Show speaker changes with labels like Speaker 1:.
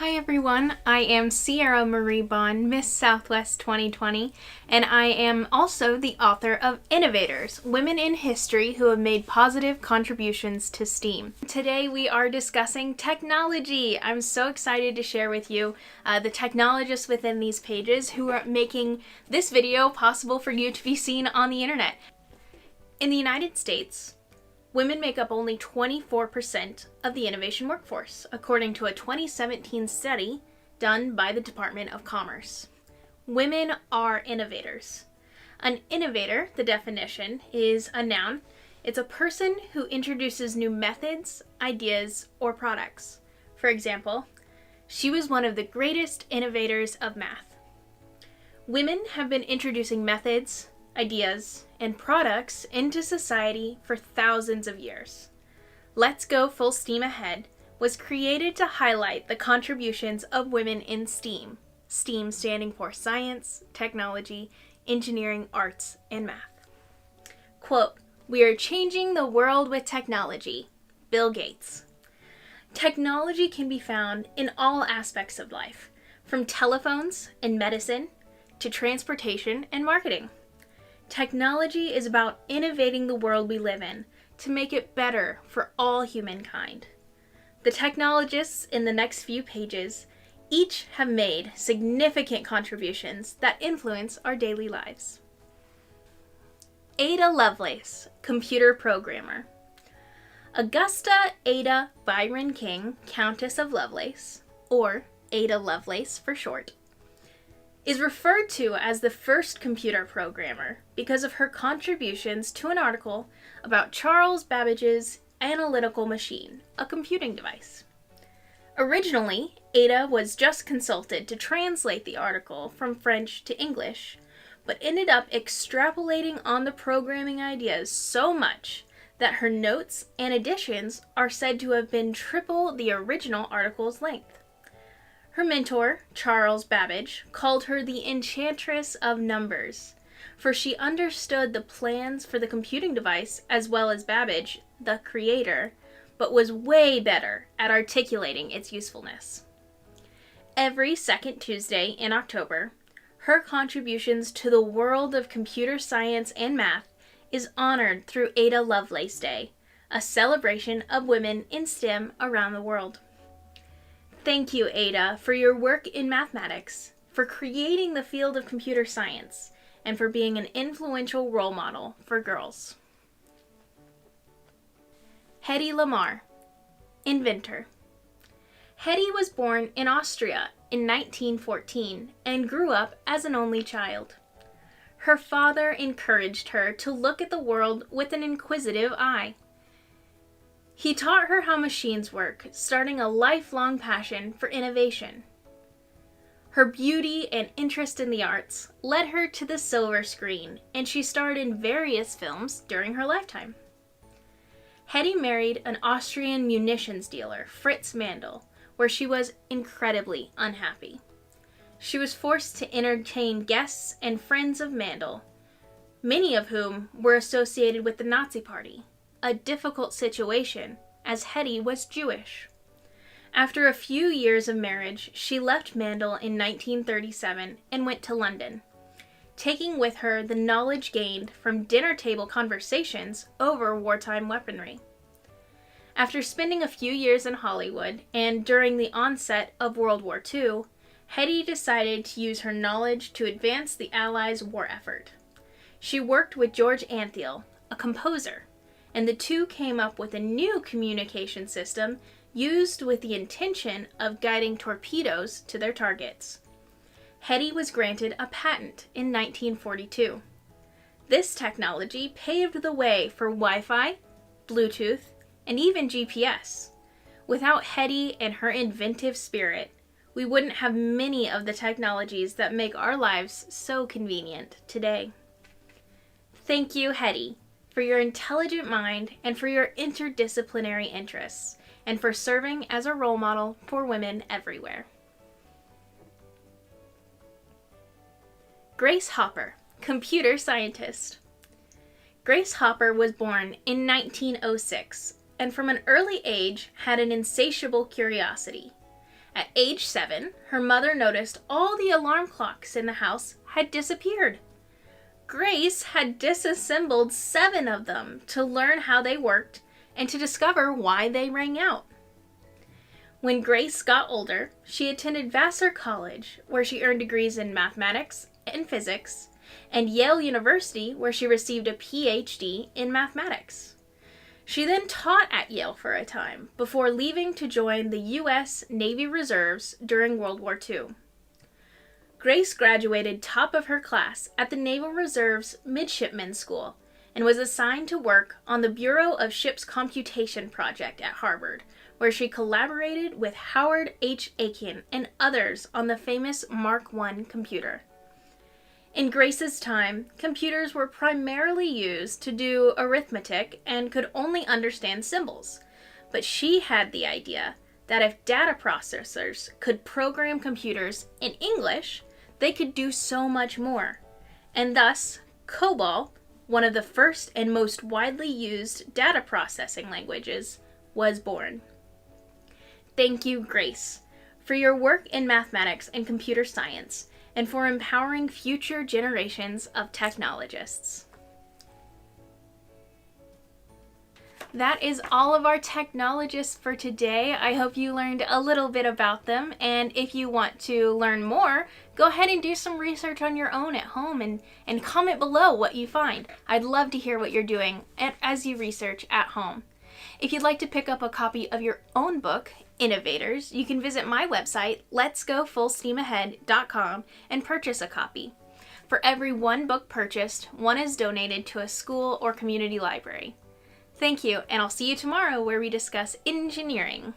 Speaker 1: Hi everyone, I am Sierra Marie Bond, Miss Southwest 2020, and I am also the author of Innovators, Women in History Who Have Made Positive Contributions to STEAM. Today we are discussing technology. I'm so excited to share with you the technologists within these pages who are making this video possible for you to be seen on the internet. In the United States, women make up only 24% of the innovation workforce, according to a 2017 study done by the Department of Commerce. Women are innovators. An innovator, the definition, is a noun. It's a person who introduces new methods, ideas, or products. For example, she was one of the greatest innovators of math. Women have been introducing methods, ideas, and products into society for thousands of years. Let's Go Full Steam Ahead was created to highlight the contributions of women in STEAM, STEAM standing for science, technology, engineering, arts, and math. Quote, "We are changing the world with technology." Bill Gates. Technology can be found in all aspects of life, from telephones and medicine to transportation and marketing. Technology is about innovating the world we live in to make it better for all humankind. The technologists in the next few pages each have made significant contributions that influence our daily lives. Ada Lovelace, computer programmer. Augusta Ada Byron King, Countess of Lovelace, or Ada Lovelace for short, is referred to as the first computer programmer because of her contributions to an article about Charles Babbage's analytical machine, a computing device. Originally, Ada was just consulted to translate the article from French to English, but ended up extrapolating on the programming ideas so much that her notes and additions are said to have been triple the original article's length. Her mentor, Charles Babbage, called her the Enchantress of Numbers, for she understood the plans for the computing device as well as Babbage, the creator, but was way better at articulating its usefulness. Every second Tuesday in October, her contributions to the world of computer science and math is honored through Ada Lovelace Day, a celebration of women in STEM around the world. Thank you, Ada, for your work in mathematics, for creating the field of computer science, and for being an influential role model for girls. Hedy Lamarr, inventor. Hedy was born in Austria in 1914 and grew up as an only child. Her father encouraged her to look at the world with an inquisitive eye. He taught her how machines work, starting a lifelong passion for innovation. Her beauty and interest in the arts led her to the silver screen, and she starred in various films during her lifetime. Hedy married an Austrian munitions dealer, Fritz Mandl, where she was incredibly unhappy. She was forced to entertain guests and friends of Mandl, many of whom were associated with the Nazi Party. A difficult situation, as Hedy was Jewish. After a few years of marriage, she left Mandl in 1937 and went to London, taking with her the knowledge gained from dinner table conversations over wartime weaponry. After spending a few years in Hollywood and during the onset of World War II, Hedy decided to use her knowledge to advance the Allies' war effort. She worked with George Antheil, a composer, and the two came up with a new communication system used with the intention of guiding torpedoes to their targets. Hedy was granted a patent in 1942. This technology paved the way for Wi-Fi, Bluetooth, and even GPS. Without Hedy and her inventive spirit, we wouldn't have many of the technologies that make our lives so convenient today. Thank you, Hedy, for your intelligent mind and for your interdisciplinary interests, and for serving as a role model for women everywhere. Grace Hopper, computer scientist. Grace Hopper was born in 1906 and from an early age had an insatiable curiosity. At age 7, her mother noticed all the alarm clocks in the house had disappeared. Grace had disassembled 7 of them to learn how they worked and to discover why they rang out. When Grace got older, she attended Vassar College, where she earned degrees in mathematics and physics, and Yale University, where she received a PhD in mathematics. She then taught at Yale for a time, before leaving to join the U.S. Navy Reserves during World War II. Grace graduated top of her class at the Naval Reserve's Midshipmen's School and was assigned to work on the Bureau of Ships Computation project at Harvard, where she collaborated with Howard H. Aiken and others on the famous Mark I computer. In Grace's time, computers were primarily used to do arithmetic and could only understand symbols, but she had the idea that if data processors could program computers in English, they could do so much more, and thus COBOL, one of the first and most widely used data processing languages, was born. Thank you, Grace, for your work in mathematics and computer science, and for empowering future generations of technologists. That is all of our technologists for today. I hope you learned a little bit about them, and if you want to learn more, go ahead and do some research on your own at home and comment below what you find. I'd love to hear what you're doing as you research at home. If you'd like to pick up a copy of your own book, Innovators, you can visit my website, letsgofullsteamahead.com, and purchase a copy. For every one book purchased, one is donated to a school or community library. Thank you, and I'll see you tomorrow where we discuss engineering.